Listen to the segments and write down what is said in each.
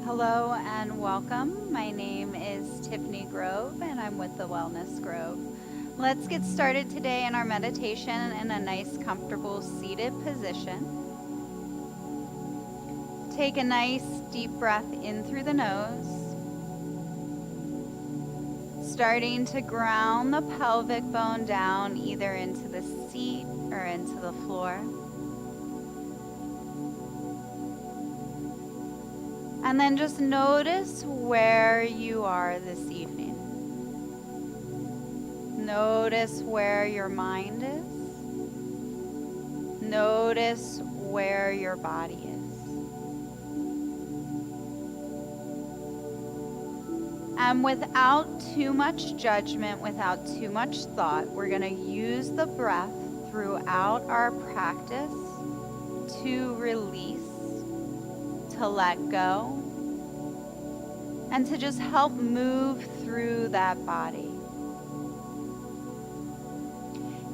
Hello and welcome. My name is Tiffany Grove and I'm with the Wellness Grove. Let's get started today in our meditation in a nice, comfortable seated position. Take a nice deep breath in through the nose, starting to ground the pelvic bone down either into the seat or into the floor. And then just notice where you are this evening. Notice where your mind is. Notice where your body is. And without too much judgment, without too much thought, we're going to use the breath throughout our practice to release, to let go, and to just help move through that body.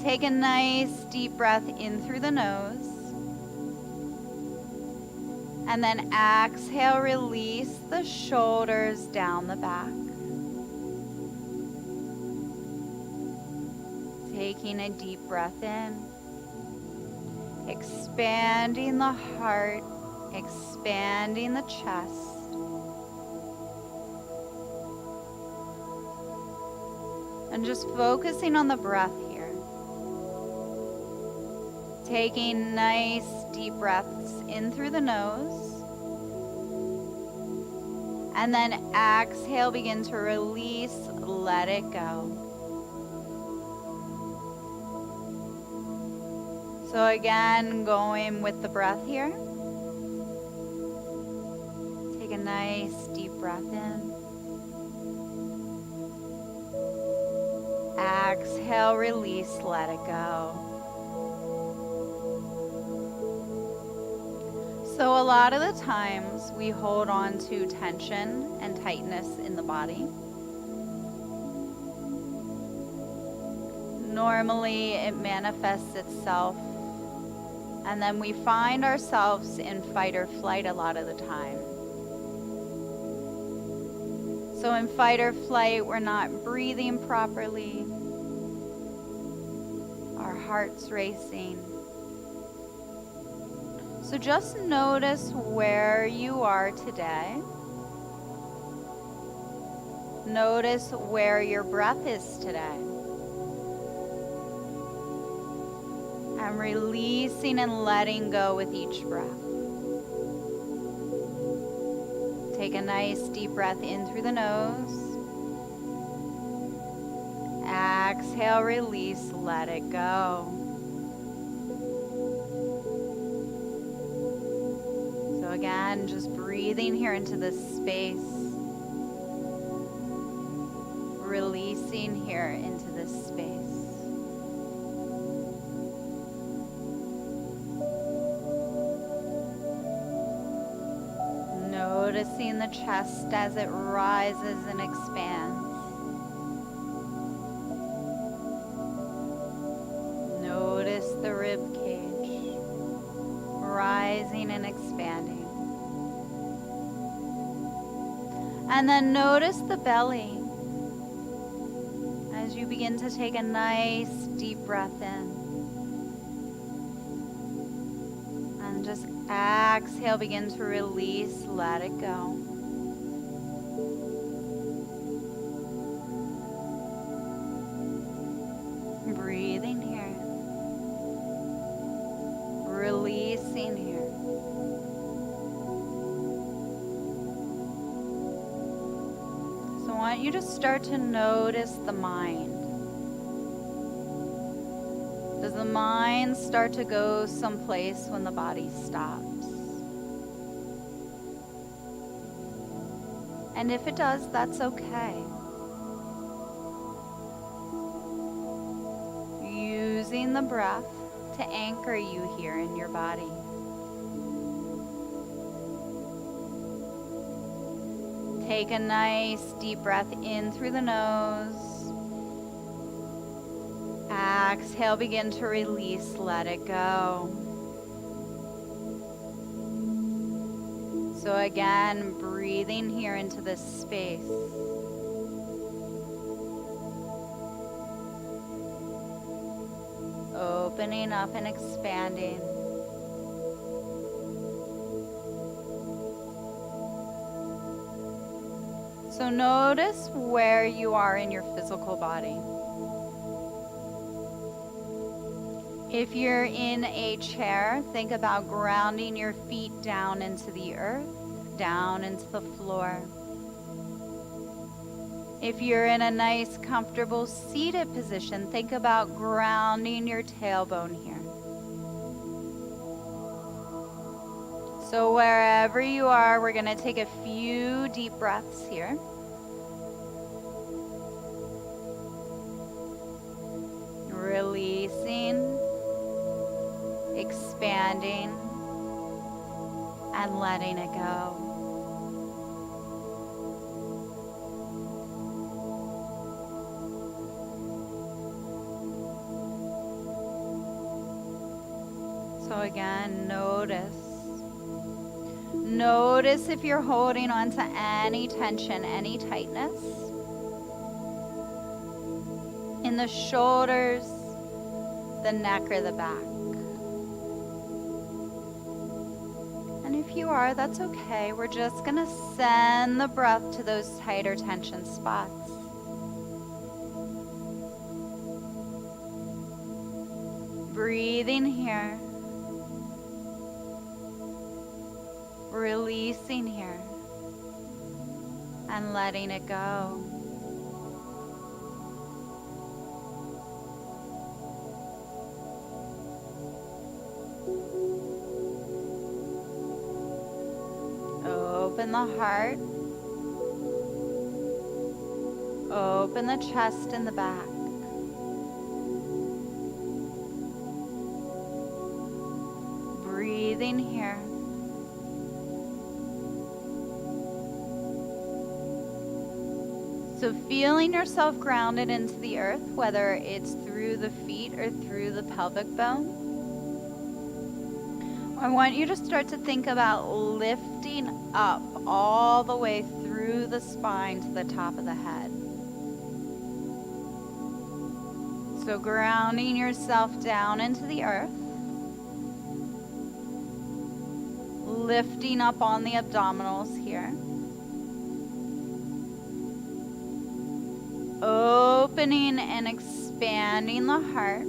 Take a nice deep breath in through the nose, and then exhale, release the shoulders down the back. Taking a deep breath in, expanding the heart, expanding the chest. And just focusing on the breath here. Taking nice deep breaths in through the nose. And then exhale, begin to release, let it go. So again, going with the breath here. Take a nice deep breath in. Exhale, release, let it go. So a lot of the times we hold on to tension and tightness in the body. Normally it manifests itself, and then we find ourselves in fight or flight a lot of the time. So in fight or flight, we're not breathing properly. Our heart's racing. So just notice where you are today. Notice where your breath is today. And releasing and letting go with each breath. Take a nice deep breath in through the nose. Exhale, release, let it go. So again, just breathing here into this space. Releasing here into this space. Noticing the chest as it rises and expands. Notice the rib cage rising and expanding. And then notice the belly as you begin to take a nice deep breath in. And just exhale, begin to release, let it go. Breathing here. Releasing here. So I want you to start to notice the mind. Does the mind start to go someplace when the body stops? And if it does, that's okay. Using the breath to anchor you here in your body. Take a nice deep breath in through the nose. Exhale, begin to release, let it go. So again, breathing here into this space. Opening up and expanding. So notice where you are in your physical body. If you're in a chair, think about grounding your feet down into the earth, down into the floor. If you're in a nice, comfortable seated position, think about grounding your tailbone here. So wherever you are, we're going to take a few deep breaths here. Releasing, expanding, and letting it go. So again, notice if you're holding on to any tension, any tightness in the shoulders, the neck, or the back. And if you are, that's okay. We're just gonna send the breath to those tighter tension spots. Breathing here. Releasing here. And letting it go. Open the heart. Open the chest and the back. Breathing here. So feeling yourself grounded into the earth, whether it's through the feet or through the pelvic bone. I want you to start to think about lifting up all the way through the spine to the top of the head. So grounding yourself down into the earth. Lifting up on the abdominals here. Opening and expanding the heart.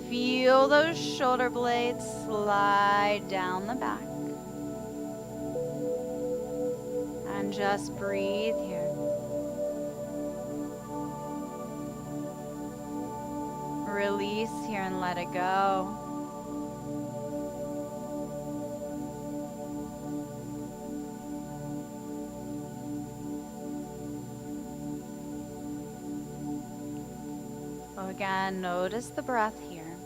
Feel those shoulder blades slide down the back. And just breathe here. Release here and let it go. Again, notice the breath here.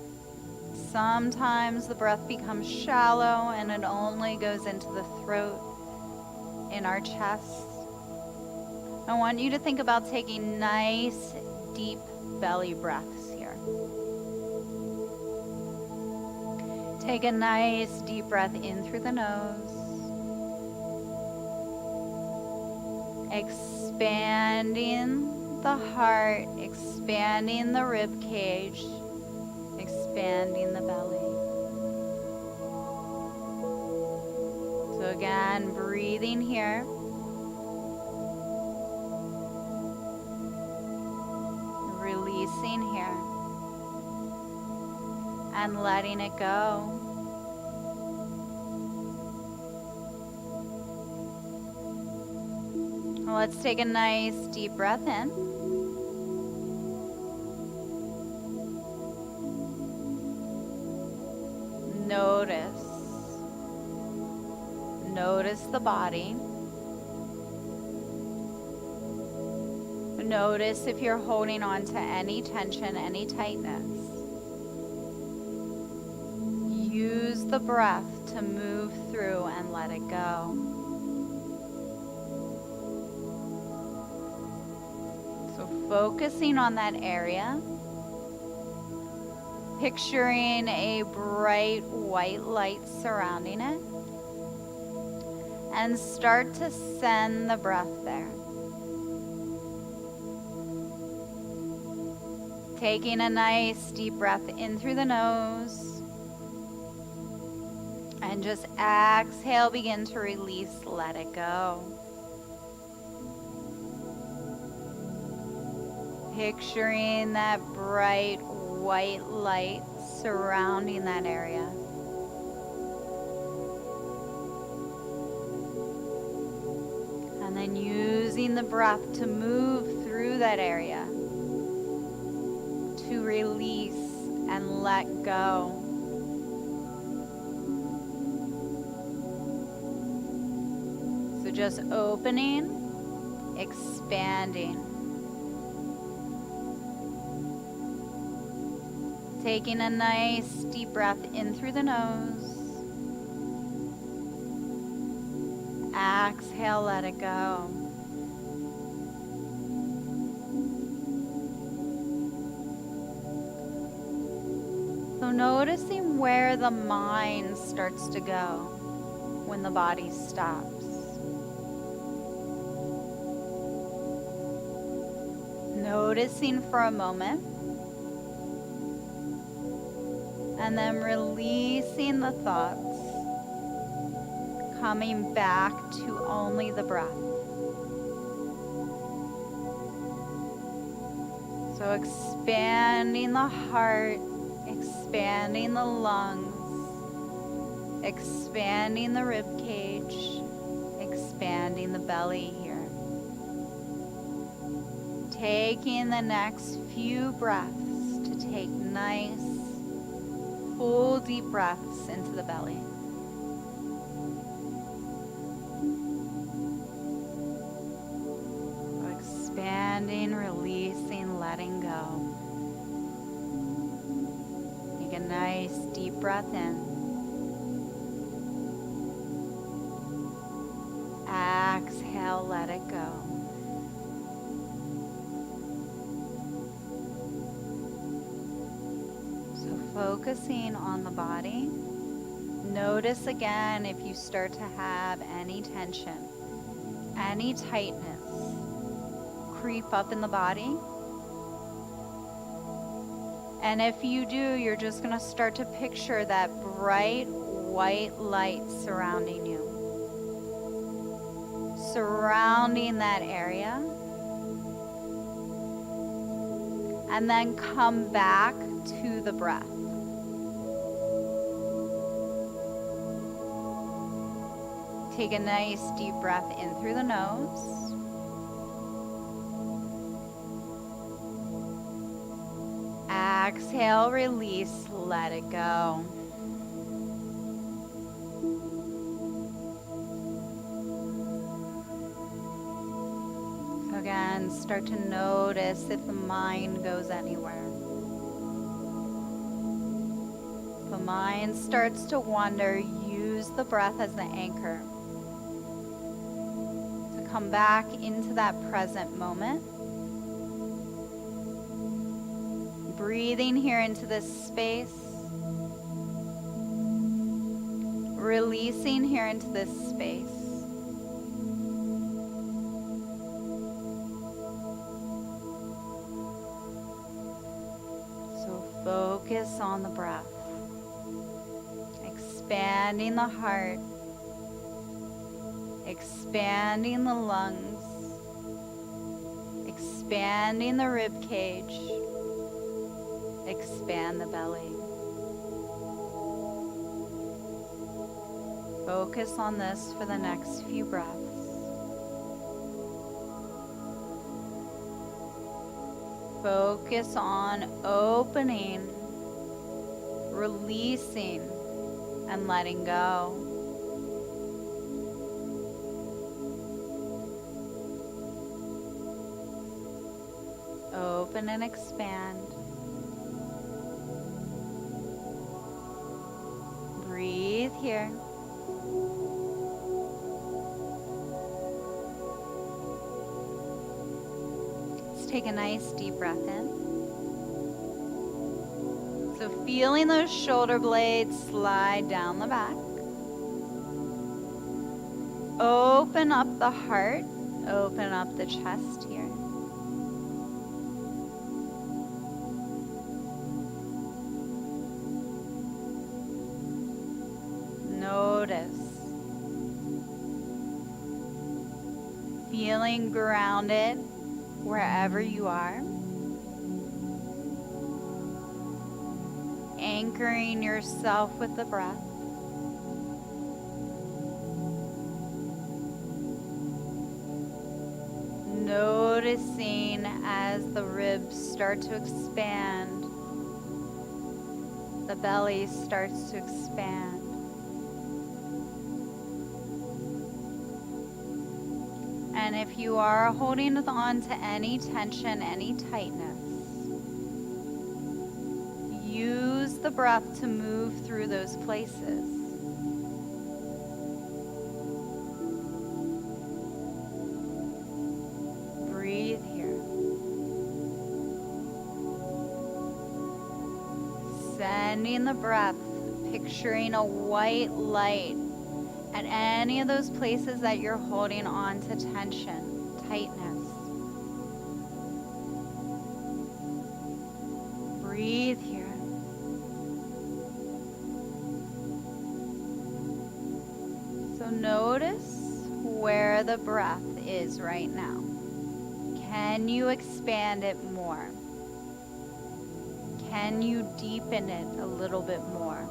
Sometimes the breath becomes shallow and it only goes into the throat, in our chest. I want you to think about taking nice, deep belly breaths here. Take a nice, deep breath in through the nose. Expanding the heart, expanding the rib cage, expanding the belly. So again, breathing here. Releasing here. And letting it go. Let's take a nice deep breath in. Notice the body. Notice if you're holding on to any tension, any tightness. Use the breath to move through and let it go. So focusing on that area. Picturing a bright white light surrounding it. And start to send the breath there. Taking a nice deep breath in through the nose. And just exhale, begin to release, let it go. Picturing that bright white light surrounding that area. And then using the breath to move through that area, to release and let go. So just opening, expanding. Taking a nice deep breath in through the nose. Exhale, let it go. So noticing where the mind starts to go when the body stops. Noticing for a moment. And then releasing the thoughts. Coming back to only the breath. So expanding the heart, expanding the lungs, expanding the rib cage, expanding the belly here. Taking the next few breaths to take nice, full deep breaths into the belly. Expanding, releasing, letting go. Take a nice deep breath in. Exhale, let it go. So focusing on the body. Notice again if you start to have any tension, any tightness creep up in the body. And if you do, you're just going to start to picture that bright white light surrounding you. Surrounding that area. And then come back to the breath. Take a nice deep breath in through the nose. Exhale, release, let it go. So again, start to notice if the mind goes anywhere. If the mind starts to wander, use the breath as the anchor to come back into that present moment. Breathing here into this space. Releasing here into this space. So focus on the breath. Expanding the heart. Expanding the lungs. Expanding the rib cage. Expand the belly. Focus on this for the next few breaths. Focus on opening, releasing, and letting go. Open and expand. Breathe here. Let's take a nice deep breath in. So Feeling those shoulder blades slide down the back. Open up the heart, open up the chest here. Notice. Feeling grounded wherever you are. Anchoring yourself with the breath. Noticing as the ribs start to expand, the belly starts to expand. And if you are holding on to any tension, any tightness, use the breath to move through those places. Breathe here. Sending the breath, picturing a white light at any of those places that you're holding on to tension, tightness. Breathe here. So notice where the breath is right now. Can you expand it more? Can you deepen it a little bit more?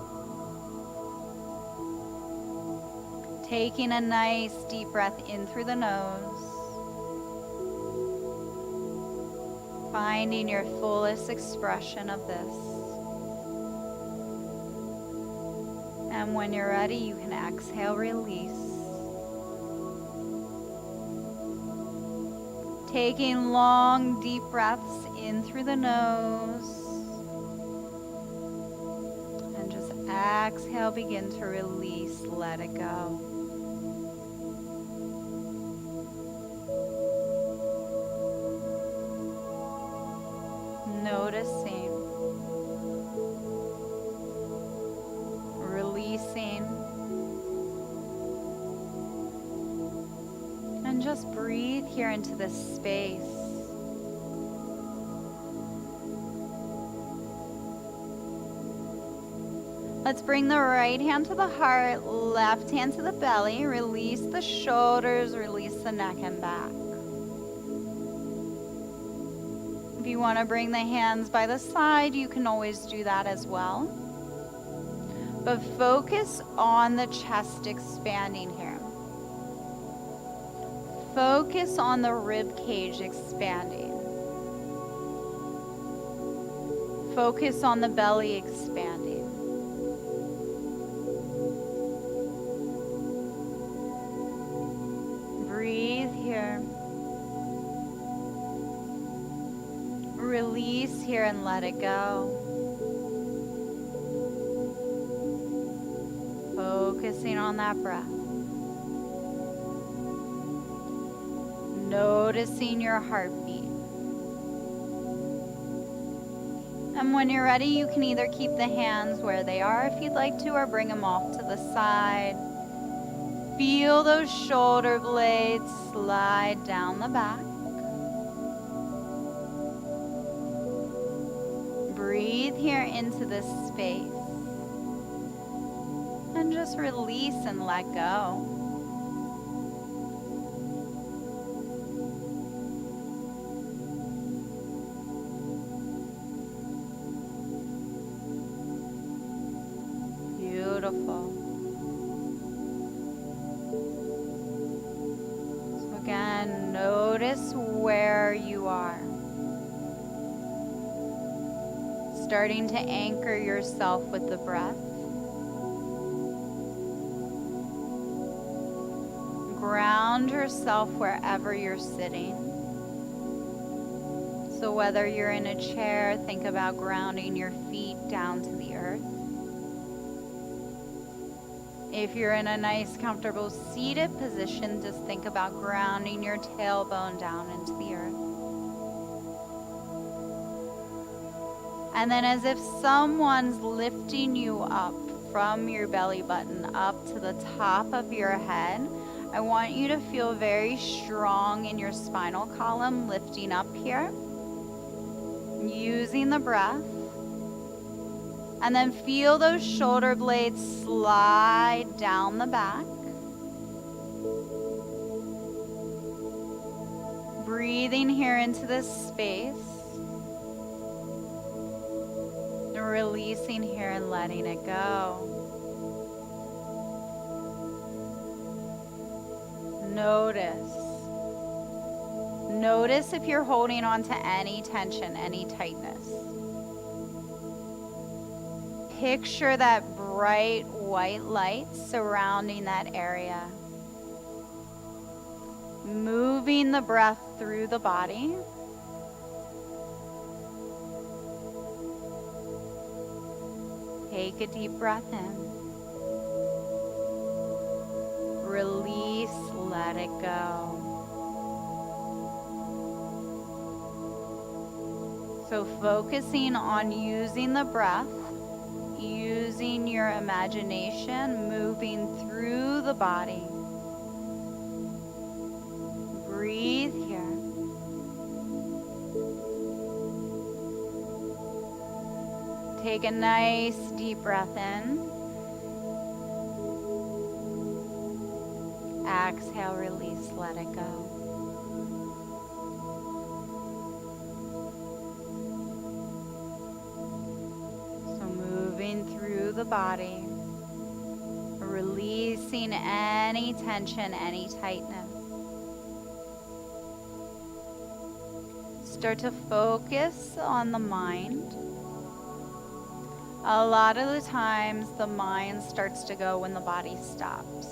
Taking a nice deep breath in through the nose. Finding your fullest expression of this. And when you're ready, you can exhale, release. Taking long, deep breaths in through the nose. And just exhale, begin to release, let it go. Noticing, releasing, and just breathe here into this space. Let's bring the right hand to the heart, left hand to the belly, release the shoulders, release the neck and back. If you want to bring the hands by the side, you can always do that as well. But focus on the chest expanding here. Focus on the rib cage expanding. Focus on the belly expanding. Breathe here. Release here and let it go. Focusing on that breath. Noticing your heartbeat. And when you're ready, you can either keep the hands where they are if you'd like to, or bring them off to the side. Feel those shoulder blades slide down the back. Breathe here into this space. And just release and let go. Beautiful. So again, notice where you are. Starting to anchor yourself with the breath. Ground yourself wherever you're sitting. So whether you're in a chair, think about grounding your feet down to the earth. If you're in a nice, comfortable seated position, just think about grounding your tailbone down into the earth. And then as if someone's lifting you up from your belly button up to the top of your head, I want you to feel very strong in your spinal column, lifting up here, using the breath. And then feel those shoulder blades slide down the back. Breathing here into this space. And releasing here and letting it go. Notice if you're holding on to any tension, any tightness. Picture that bright white light surrounding that area. Moving the breath through the body. Take a deep breath in. Release, let it go. So focusing on using the breath, using your imagination, moving through the body. Breathe here. Take a nice deep breath in. Exhale, release, let it go. So moving through the body, releasing any tension, any tightness. Start to focus on the mind. A lot of the times the mind starts to go when the body stops.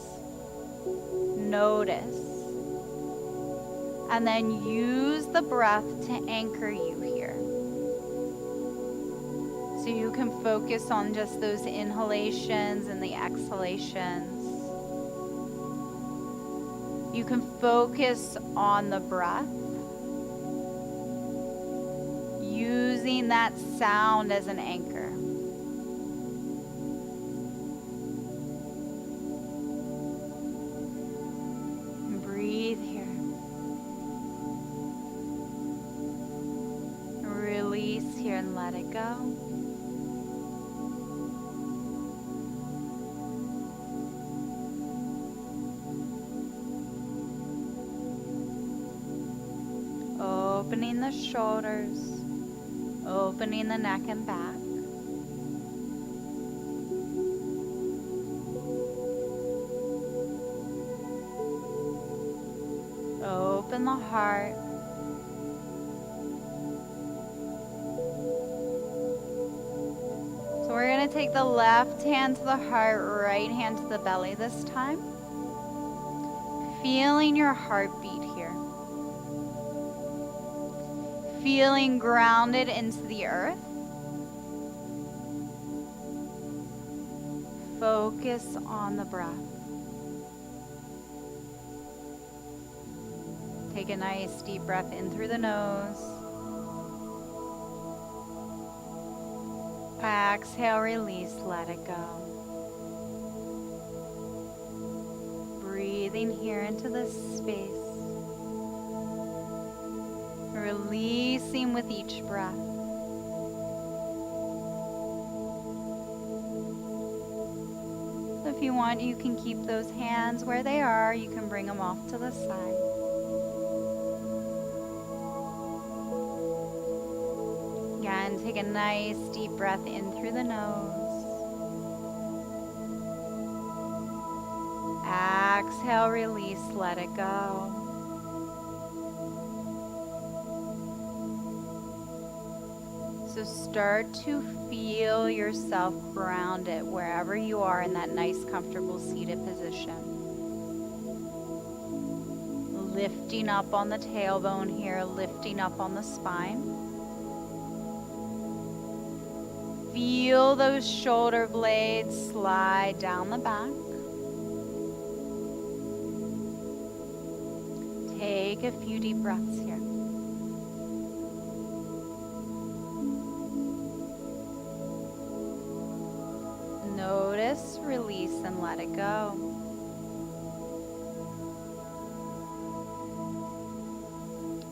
Notice. And then use the breath to anchor you here. So you can focus on just those inhalations and the exhalations. You can focus on the breath, using that sound as an anchor. Breathe here. Release here and let it go. Opening the shoulders, opening the neck and back. Open the heart. So we're going to take the left hand to the heart, right hand to the belly this time. Feeling your heartbeat here. Feeling grounded into the earth. Focus on the breath. Take a nice deep breath in through the nose. Exhale, release, let it go. Breathing here into this space. Releasing with each breath. So if you want, you can keep those hands where they are. You can bring them off to the side. Again, take a nice deep breath in through the nose. Exhale, release, let it go. So start to feel yourself grounded wherever you are in that nice, comfortable seated position. Lifting up on the tailbone here, lifting up on the spine. Feel those shoulder blades slide down the back. Take a few deep breaths here. Notice, release, and let it go.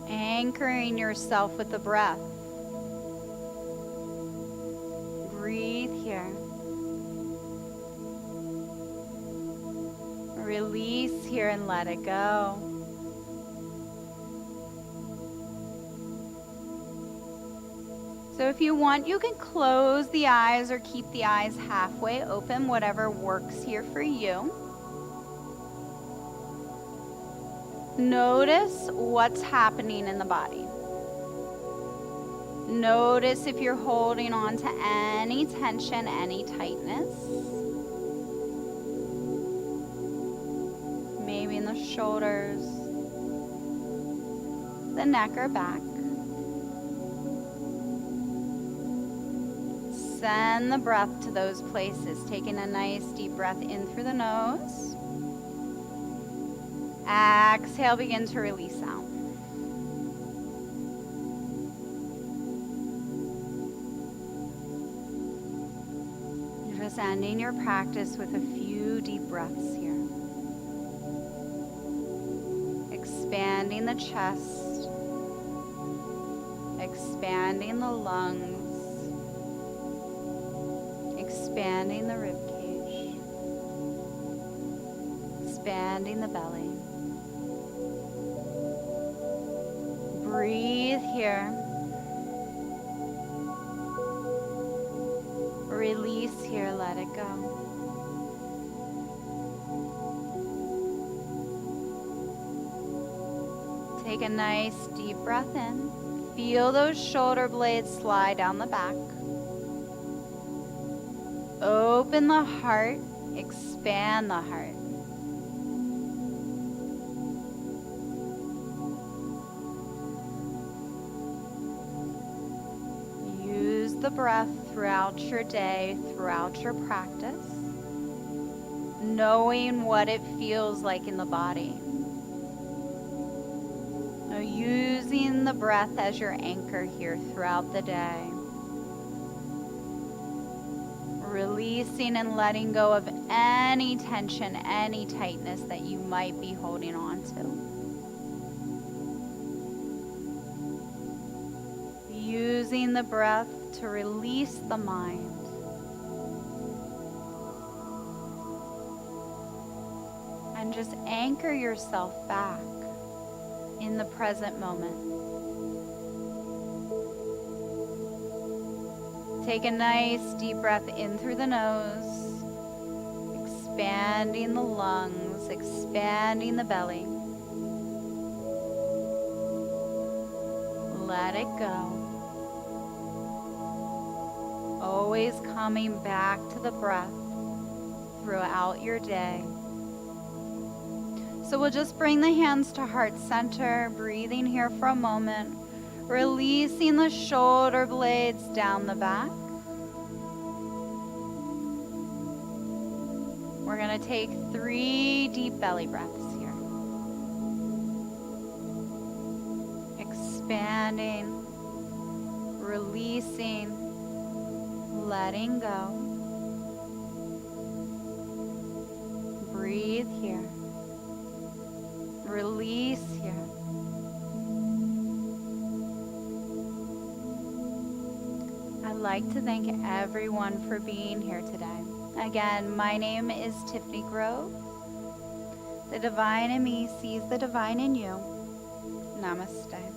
Anchoring yourself with the breath. Breathe here. Release here and let it go. So if you want, you can close the eyes or keep the eyes halfway open, whatever works here for you. Notice what's happening in the body. Notice if you're holding on to any tension, any tightness. Maybe in the shoulders, the neck or back. Send the breath to those places, taking a nice deep breath in through the nose. Exhale, begin to release out. You're just ending your practice with a few deep breaths here. Expanding the chest, expanding the lungs, expanding the rib cage, expanding the belly. Breathe here. Release here, let it go. Take a nice deep breath in. Feel those shoulder blades slide down the back. Open the heart, expand the heart. Use the breath throughout your day, throughout your practice, knowing what it feels like in the body. Now, using the breath as your anchor here throughout the day. Releasing and letting go of any tension, any tightness that you might be holding on to. Using the breath to release the mind. And just anchor yourself back in the present moment. Take a nice deep breath in through the nose, expanding the lungs, expanding the belly. Let it go. Always coming back to the breath throughout your day. So we'll just bring the hands to heart center, breathing here for a moment. Releasing the shoulder blades down the back. We're going to take 3 deep belly breaths here. Expanding, releasing, letting go. Breathe here. Release here. I'd like to thank everyone for being here today. Again, my name is Tiffany Grove. The divine in me sees the divine in you. Namaste.